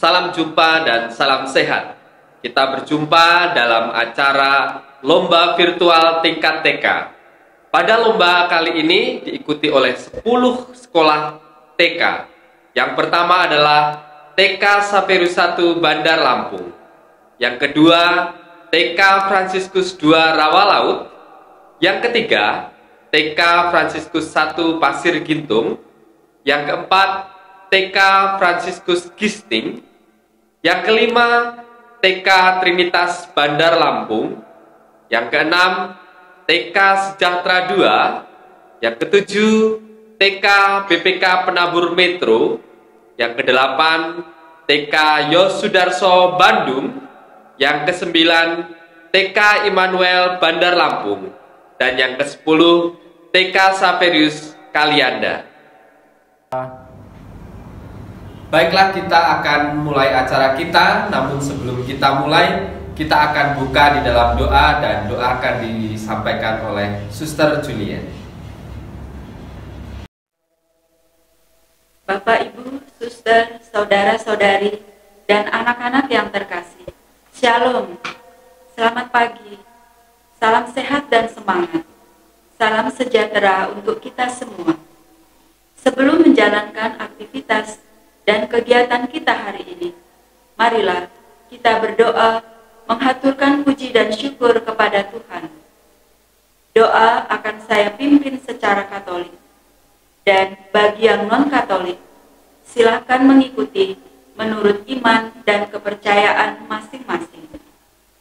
Salam jumpa dan salam sehat. Kita berjumpa dalam acara Lomba Virtual Tingkat TK. Pada lomba kali ini diikuti oleh 10 sekolah TK. Yang pertama adalah TK Saperus 1 Bandar Lampung. Yang kedua, TK Fransiskus 2 Rawalaut. Yang ketiga, TK Fransiskus 1 Pasir Gintung. Yang keempat, TK Fransiskus Gisting. Yang kelima, TK Trinitas Bandar Lampung. Yang keenam, TK Sejahtera 2. Yang ketujuh, TK BPK Penabur Metro. Yang kedelapan, TK Yosudarso Bandung. Yang kesembilan, TK Immanuel Bandar Lampung. Dan yang ke-10, TK Saperus Kalianda. Baiklah, kita akan mulai acara kita. Namun sebelum kita mulai, kita akan buka di dalam doa, dan doa akan disampaikan oleh Suster Julian. Bapak, Ibu, Suster, saudara-saudari, dan anak-anak yang terkasih, Shalom, selamat pagi, salam sehat dan semangat, salam sejahtera untuk kita semua. Sebelum menjalankan aktivitas dan kegiatan kita hari ini, marilah kita berdoa menghaturkan puji dan syukur kepada Tuhan. Doa akan saya pimpin secara Katolik, dan bagi yang non-Katolik, silakan mengikuti menurut iman dan kepercayaan masing-masing.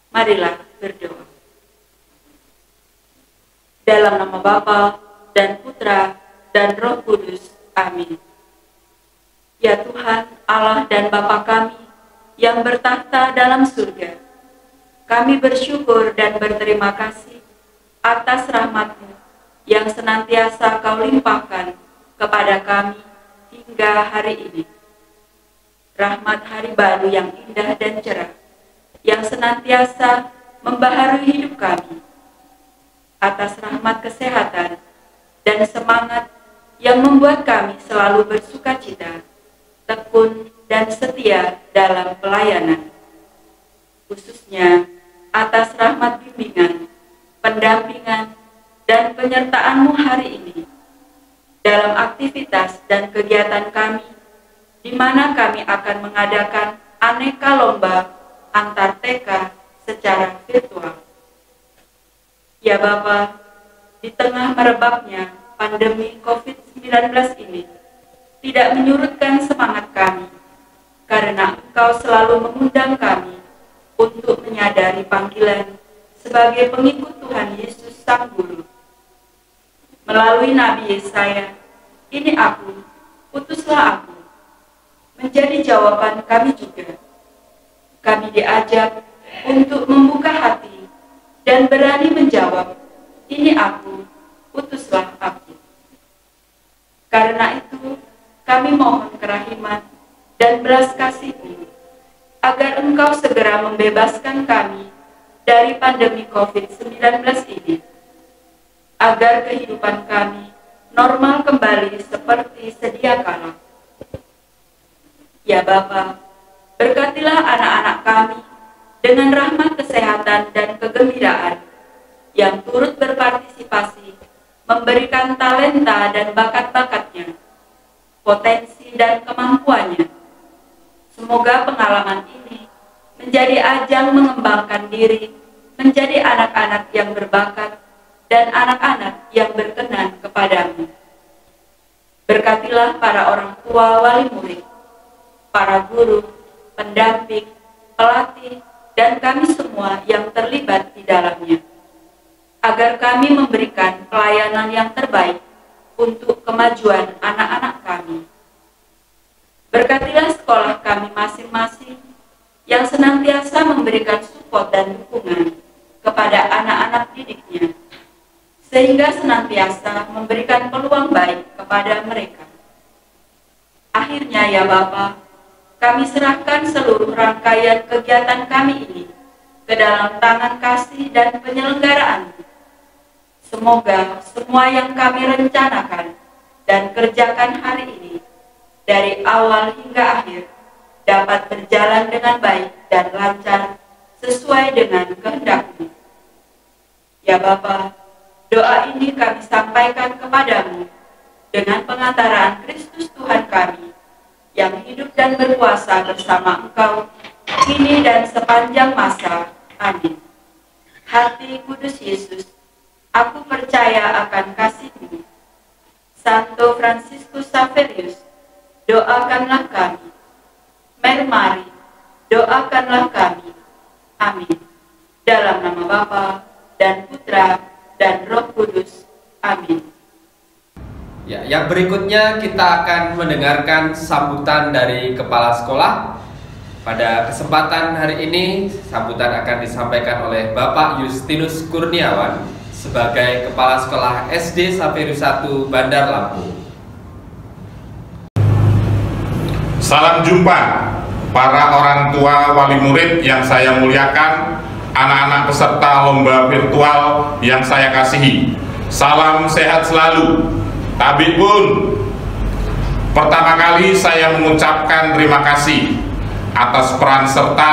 Marilah berdoa. Dalam nama Bapa dan Putra dan Roh Kudus. Amin. Ya Tuhan, Allah dan Bapa kami yang bertahta dalam surga, kami bersyukur dan berterima kasih atas rahmat-Mu yang senantiasa Kau limpahkan kepada kami hingga hari ini. Rahmat hari baru yang indah dan cerah, yang senantiasa membaharui hidup kami. Atas rahmat kesehatan dan semangat yang membuat kami selalu bersuka cita, tekun dan setia dalam pelayanan. Khususnya atas rahmat bimbingan, pendampingan, dan penyertaan-Mu hari ini dalam aktivitas dan kegiatan kami, di mana kami akan mengadakan aneka lomba antar TK secara virtual. Ya Bapa, di tengah merebaknya pandemi COVID-19 ini, tidak menyurutkan semangat kami, karena Engkau selalu mengundang kami untuk menyadari panggilan sebagai pengikut Tuhan Yesus Sang Guru. Melalui Nabi Yesaya, "Ini aku, utuslah aku," menjadi jawaban kami juga. Kami diajak untuk membuka hati dan berani menjawab, "Ini aku, utuslah aku." Karena itu, kami mohon kerahiman dan belas kasih-Mu, agar Engkau segera membebaskan kami dari pandemi COVID-19 ini, agar kehidupan kami normal kembali seperti sedia kala. Ya Bapa, berkatilah anak-anak kami dengan rahmat kesehatan dan kegembiraan, yang turut berpartisipasi, memberikan talenta dan bakat-bakatnya, potensi dan kemampuannya. Semoga pengalaman ini menjadi ajang mengembangkan diri, menjadi anak-anak yang berbakat dan anak-anak yang berkenan kepadamu. Berkatilah para orang tua wali murid, para guru, pendamping, pelatih, dan kami semua yang terlibat di dalamnya, agar kami memberikan pelayanan yang terbaik untuk kemajuan anak-anak kami. Berkatilah sekolah kami masing-masing yang senantiasa memberikan support dan dukungan kepada anak-anak didiknya, sehingga senantiasa memberikan peluang baik kepada mereka. Akhirnya ya Bapa, kami serahkan seluruh rangkaian kegiatan kami ini ke dalam tangan kasih dan penyelenggaraan. Semoga semua yang kami rencanakan dan kerjakan hari ini, dari awal hingga akhir, dapat berjalan dengan baik dan lancar sesuai dengan kehendak-Mu. Ya Bapa, doa ini kami sampaikan kepadamu dengan pengantaraan Kristus Tuhan kami, yang hidup dan berkuasa bersama Engkau, kini dan sepanjang masa. Amin. Hati Kudus Yesus, aku percaya akan kasih-Mu. Santo Fransiskus Xaverius, doakanlah kami. Mère Marie, doakanlah kami. Amin. Dalam nama Bapa dan Putra dan Roh Kudus. Amin. Ya, yang berikutnya kita akan mendengarkan sambutan dari kepala sekolah. Pada kesempatan hari ini, sambutan akan disampaikan oleh Bapak Justinus Kurniawan sebagai kepala sekolah SD Xaverius 1 Bandar Lampung. Salam jumpa para orang tua wali murid yang saya muliakan, anak-anak peserta lomba virtual yang saya kasihi. Salam sehat selalu. Tabib pun, pertama kali saya mengucapkan terima kasih atas peran serta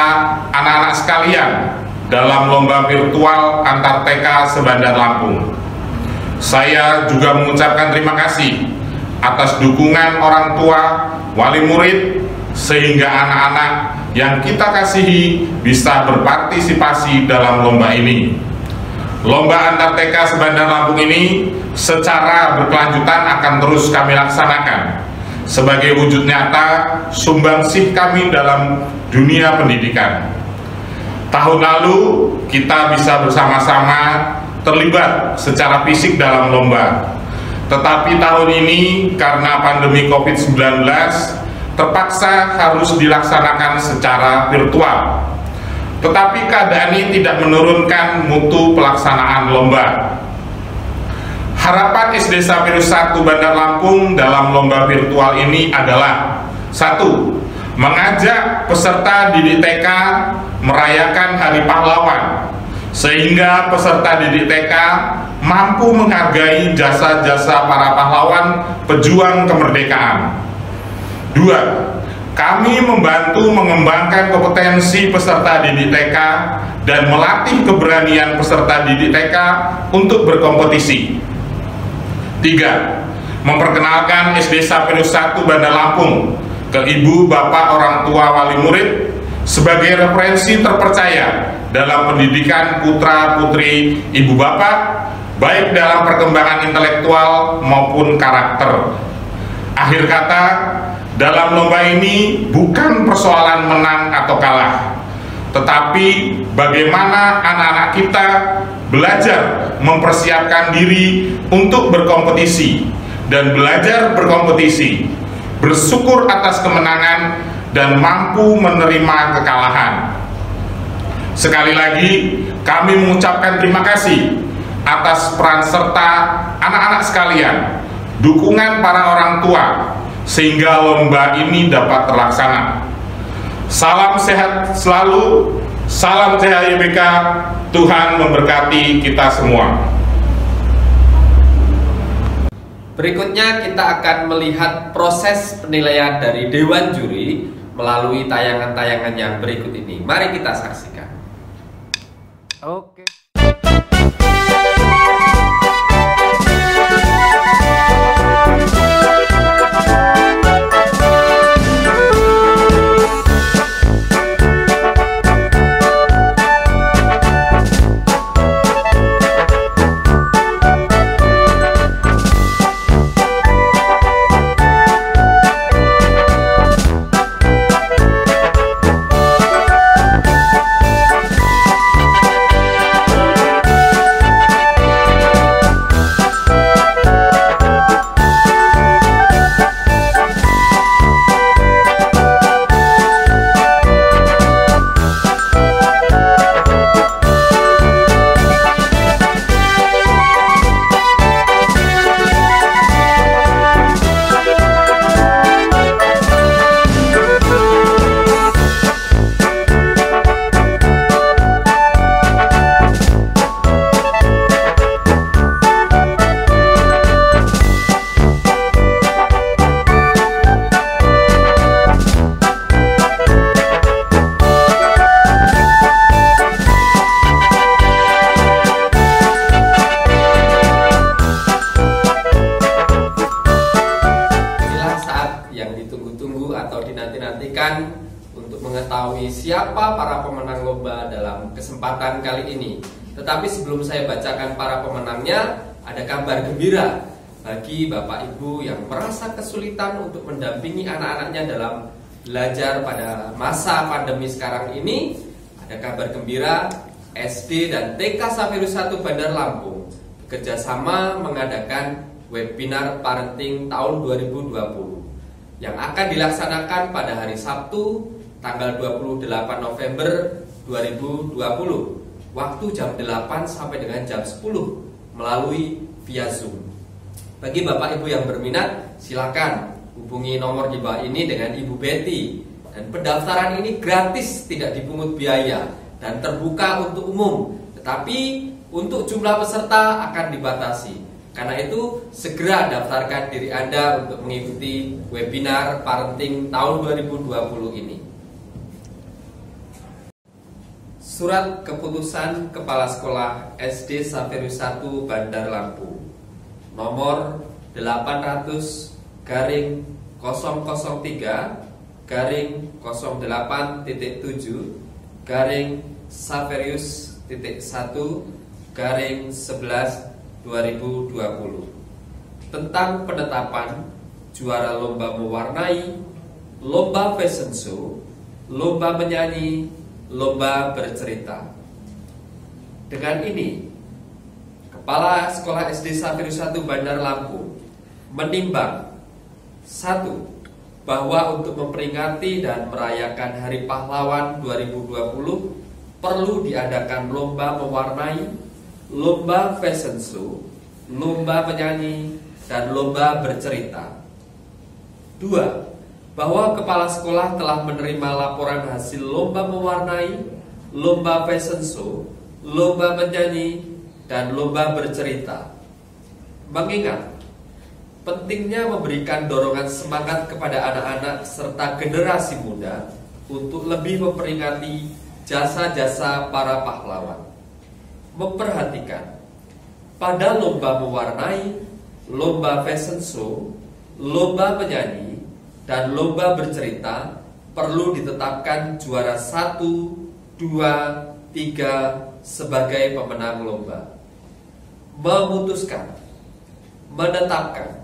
anak-anak sekalian dalam lomba virtual antar TK se-Bandar Lampung. Saya juga mengucapkan terima kasih atas dukungan orang tua, wali murid, sehingga anak-anak yang kita kasihi bisa berpartisipasi dalam lomba ini. Lomba antar TK se-Bandar Lampung ini secara berkelanjutan akan terus kami laksanakan sebagai wujud nyata sumbangsih kami dalam dunia pendidikan. Tahun lalu kita bisa bersama-sama terlibat secara fisik dalam lomba, tetapi tahun ini karena pandemi COVID-19 terpaksa harus dilaksanakan secara virtual. Tetapi keadaan ini tidak menurunkan mutu pelaksanaan lomba. Harapan SD Xaverius 1 Bandar Lampung dalam lomba virtual ini adalah: 1. Mengajak peserta didik TK merayakan Hari Pahlawan, sehingga peserta didik TK mampu menghargai jasa-jasa para pahlawan pejuang kemerdekaan. 2. Kami membantu mengembangkan kompetensi peserta didik TK dan melatih keberanian peserta didik TK untuk berkompetisi. 3. Memperkenalkan SD Xaverius 1 Bandar Lampung ke ibu, bapak, orang tua, wali murid sebagai referensi terpercaya dalam pendidikan putra-putri ibu bapak, baik dalam perkembangan intelektual maupun karakter. Akhir kata, dalam lomba ini bukan persoalan menang atau kalah, tetapi bagaimana anak-anak kita belajar mempersiapkan diri untuk berkompetisi dan belajar berkompetisi, bersyukur atas kemenangan dan mampu menerima kekalahan. Sekali lagi kami mengucapkan terima kasih atas peran serta anak-anak sekalian, dukungan para orang tua, sehingga lomba ini dapat terlaksana. Salam sehat selalu, salam cahaya YBK, Tuhan memberkati kita semua. Berikutnya kita akan melihat proses penilaian dari Dewan Juri melalui tayangan-tayangan yang berikut ini. Mari kita saksikan. Oke. dinanti-nantikan untuk mengetahui siapa para pemenang lomba dalam kesempatan kali ini. Tetapi sebelum saya bacakan para pemenangnya, ada kabar gembira bagi Bapak Ibu yang merasa kesulitan untuk mendampingi anak-anaknya dalam belajar pada masa pandemi sekarang ini. Ada kabar gembira, SD dan TK Saferus 1 Bandar Lampung bekerjasama mengadakan webinar parenting tahun 2020 yang akan dilaksanakan pada hari Sabtu tanggal 28 November 2020 waktu jam 8 sampai dengan jam 10 melalui via Zoom. Bagi Bapak Ibu yang berminat, silakan hubungi nomor di bawah ini dengan Ibu Betty. Dan pendaftaran ini gratis, tidak dipungut biaya dan terbuka untuk umum. Tetapi untuk jumlah peserta akan dibatasi. Karena itu segera daftarkan diri Anda untuk mengikuti webinar parenting tahun 2020 ini. Surat Keputusan Kepala Sekolah SD Saferus 1 Bandar Lampung nomor 800-08-Saferus.1/11/2020 tentang penetapan juara lomba mewarnai, lomba fashion show, lomba menyanyi, lomba bercerita. Dengan ini, Kepala Sekolah SD Saferus 1 Bandar Lampung menimbang 1. Bahwa untuk memperingati dan merayakan Hari Pahlawan 2020 perlu diadakan lomba mewarnai, lomba fashion show, lomba menyanyi, dan lomba bercerita. 2. Bahwa kepala sekolah telah menerima laporan hasil lomba mewarnai, lomba fashion show, lomba menyanyi, dan lomba bercerita. Mengingat pentingnya memberikan dorongan semangat kepada anak-anak serta generasi muda untuk lebih memperingati jasa-jasa para pahlawan. Memperhatikan pada lomba mewarnai, lomba fashion show, lomba menyanyi, dan lomba bercerita perlu ditetapkan juara 1, 2, 3 sebagai pemenang lomba. Memutuskan, menetapkan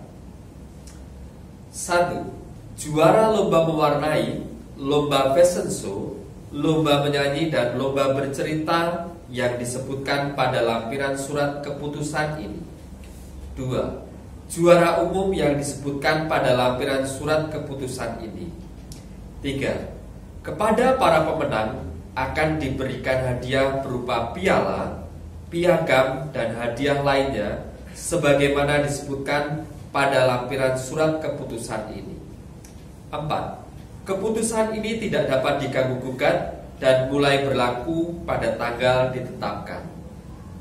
1. Juara lomba mewarnai, lomba fashion show, lomba menyanyi, dan lomba bercerita yang disebutkan pada lampiran surat keputusan ini. 2. Juara umum yang disebutkan pada lampiran surat keputusan ini. 3. Kepada para pemenang akan diberikan hadiah berupa piala, piagam, dan hadiah lainnya sebagaimana disebutkan pada lampiran surat keputusan ini. 4. Keputusan ini tidak dapat diganggu-gugat dan mulai berlaku pada tanggal ditetapkan.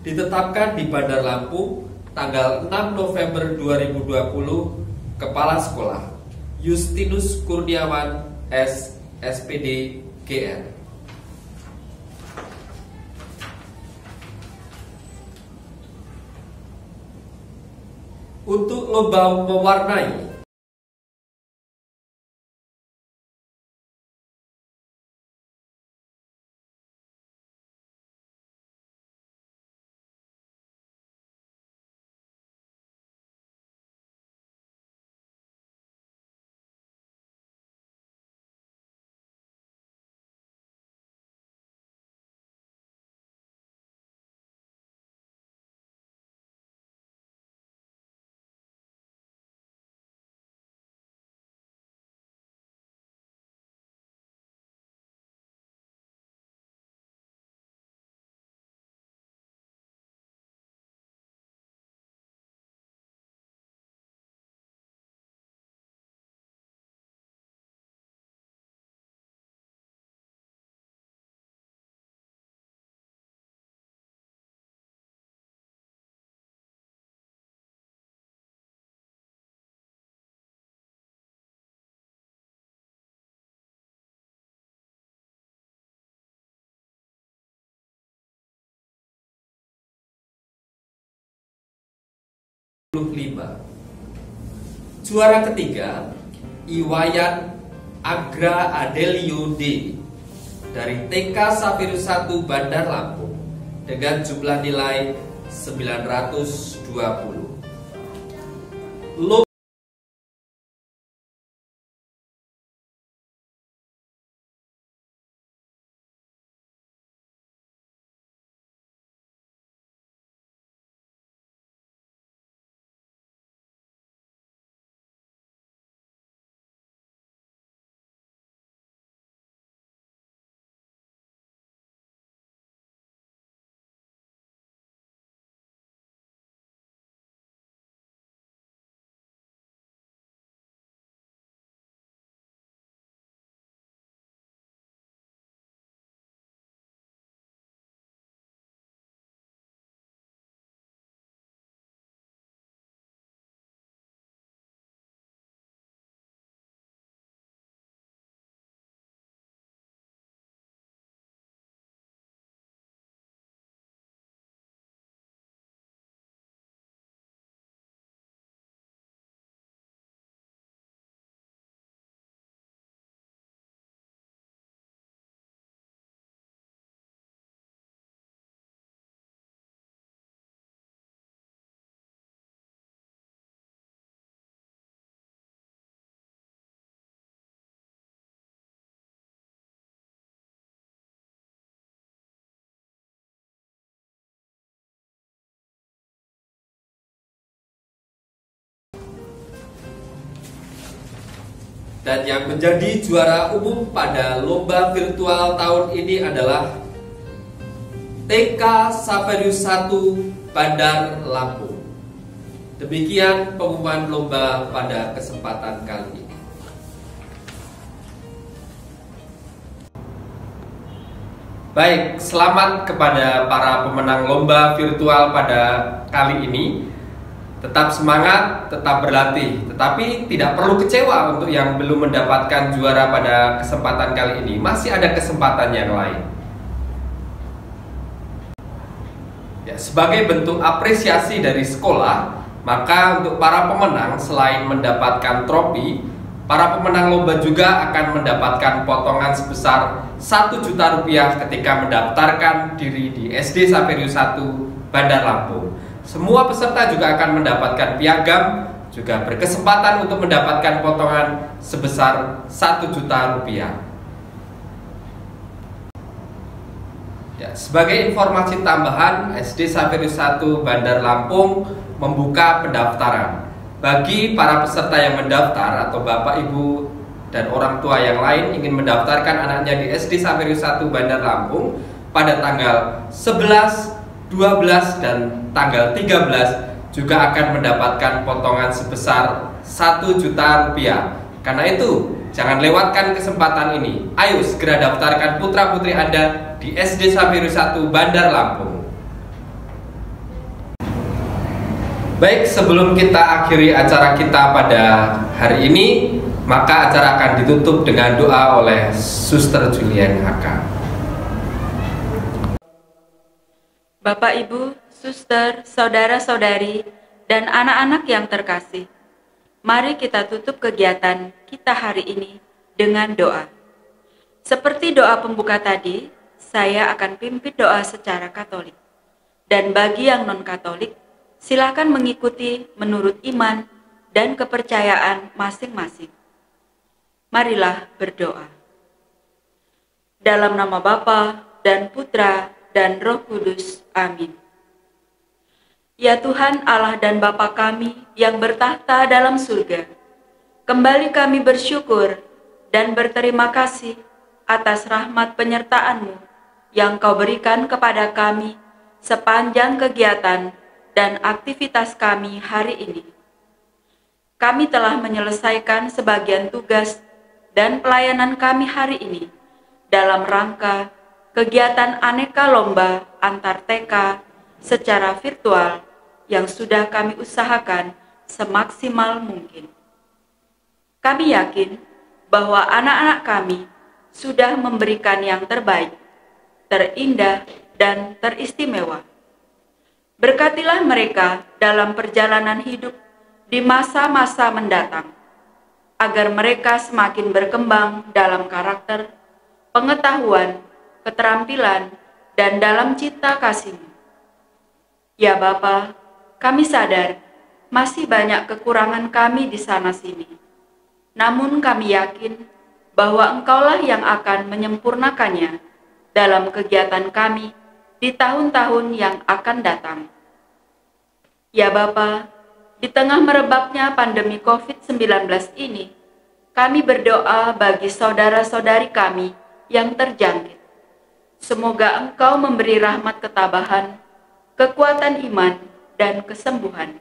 Ditetapkan di Bandar Lampung tanggal 6 November 2020. Kepala Sekolah Justinus Kurniawan S. SPD GR. Untuk lomba mewarnai, Juara ketiga, Iwayan Agra Adelio D dari TK Sapirus 1 Bandar Lampung dengan jumlah nilai 920. Dan yang menjadi juara umum pada lomba virtual tahun ini adalah TK Sapirus 1 Bandar Lampung. Demikian pengumuman lomba pada kesempatan kali ini. Baik, selamat kepada para pemenang lomba virtual pada kali ini. Tetap semangat, tetap berlatih, tetapi tidak perlu kecewa untuk yang belum mendapatkan juara pada kesempatan kali ini. Masih ada kesempatan yang lain. Ya, sebagai bentuk apresiasi dari sekolah, maka untuk para pemenang selain mendapatkan trofi, para pemenang lomba juga akan mendapatkan potongan sebesar 1 juta rupiah ketika mendaftarkan diri di SD Sapirus 1 Bandar Lampung. Semua peserta juga akan mendapatkan piagam, juga berkesempatan untuk mendapatkan potongan sebesar 1 juta rupiah. Ya, sebagai informasi tambahan, SD Sapirus 1 Bandar Lampung membuka pendaftaran bagi para peserta yang mendaftar atau Bapak Ibu dan orang tua yang lain ingin mendaftarkan anaknya di SD Sapirus 1 Bandar Lampung pada tanggal 11, 12 dan tanggal 13 juga akan mendapatkan potongan sebesar 1 juta rupiah. Karena itu, jangan lewatkan kesempatan ini. Ayo segera daftarkan putra-putri Anda di SD Sapirus 1 Bandar Lampung. Baik, sebelum kita akhiri acara kita pada hari ini, maka acara akan ditutup dengan doa oleh Suster Julian HK. Bapak, Ibu, suster, saudara-saudari, dan anak-anak yang terkasih, mari kita tutup kegiatan kita hari ini dengan doa. Seperti doa pembuka tadi, saya akan pimpin doa secara Katolik. Dan bagi yang non-Katolik, silakan mengikuti menurut iman dan kepercayaan masing-masing. Marilah berdoa. Dalam nama Bapa dan Putra dan Roh Kudus. Amin. Ya Tuhan Allah dan Bapa kami yang bertahta dalam surga, kembali kami bersyukur dan berterima kasih atas rahmat penyertaan-Mu yang Kau berikan kepada kami sepanjang kegiatan dan aktivitas kami hari ini. Kami telah menyelesaikan sebagian tugas dan pelayanan kami hari ini dalam rangka kegiatan aneka lomba antar TK secara virtual yang sudah kami usahakan semaksimal mungkin. Kami yakin bahwa anak-anak kami sudah memberikan yang terbaik, terindah, dan teristimewa. Berkatilah mereka dalam perjalanan hidup di masa-masa mendatang. agar mereka semakin berkembang dalam karakter, pengetahuan, keterampilan, dan dalam cinta kasih-Mu. Ya Bapa, kami sadar masih banyak kekurangan kami di sana-sini. Namun kami yakin bahwa Engkaulah yang akan menyempurnakannya dalam kegiatan kami di tahun-tahun yang akan datang. Ya Bapa, di tengah merebaknya pandemi COVID-19 ini, kami berdoa bagi saudara-saudari kami yang terjangkit. Semoga Engkau memberi rahmat ketabahan, kekuatan iman, dan kesembuhan.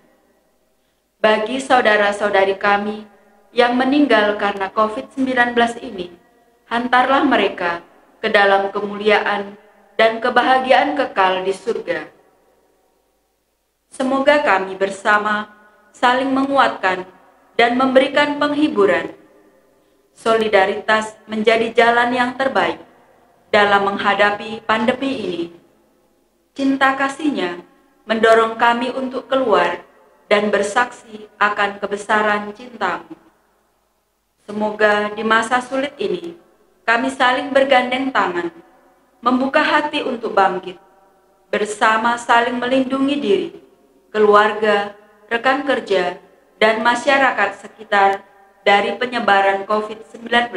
Bagi saudara-saudari kami yang meninggal karena COVID-19 ini, hantarlah mereka ke dalam kemuliaan dan kebahagiaan kekal di surga. Semoga kami bersama saling menguatkan dan memberikan penghiburan. Solidaritas menjadi jalan yang terbaik dalam menghadapi pandemi ini. Cinta kasih-Nya mendorong kami untuk keluar dan bersaksi akan kebesaran cinta-Mu. Semoga di masa sulit ini kami saling bergandeng tangan, membuka hati untuk bangkit, bersama saling melindungi diri, keluarga, rekan kerja, dan masyarakat sekitar dari penyebaran COVID-19.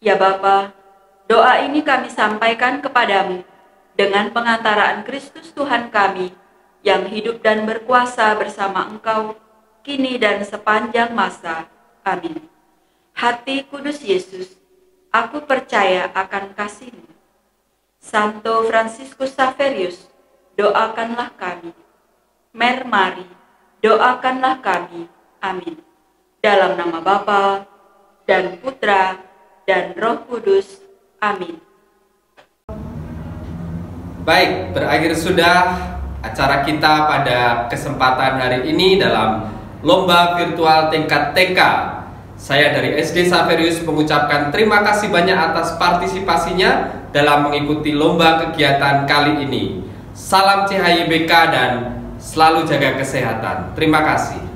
Ya Bapa, doa ini kami sampaikan kepadamu dengan pengantaraan Kristus Tuhan kami yang hidup dan berkuasa bersama Engkau, kini dan sepanjang masa. Amin. Hati Kudus Yesus, aku percaya akan kasih-Mu. Santo Fransiskus Xaverius, doakanlah kami. Mer Mari, doakanlah kami. Amin. Dalam nama Bapa dan Putra dan Roh Kudus. Amin. Baik, berakhir sudah acara kita pada kesempatan hari ini dalam lomba virtual tingkat TK. Saya dari SD Xaverius mengucapkan terima kasih banyak atas partisipasinya dalam mengikuti lomba kegiatan kali ini. Salam CHYBK dan selalu jaga kesehatan. Terima kasih.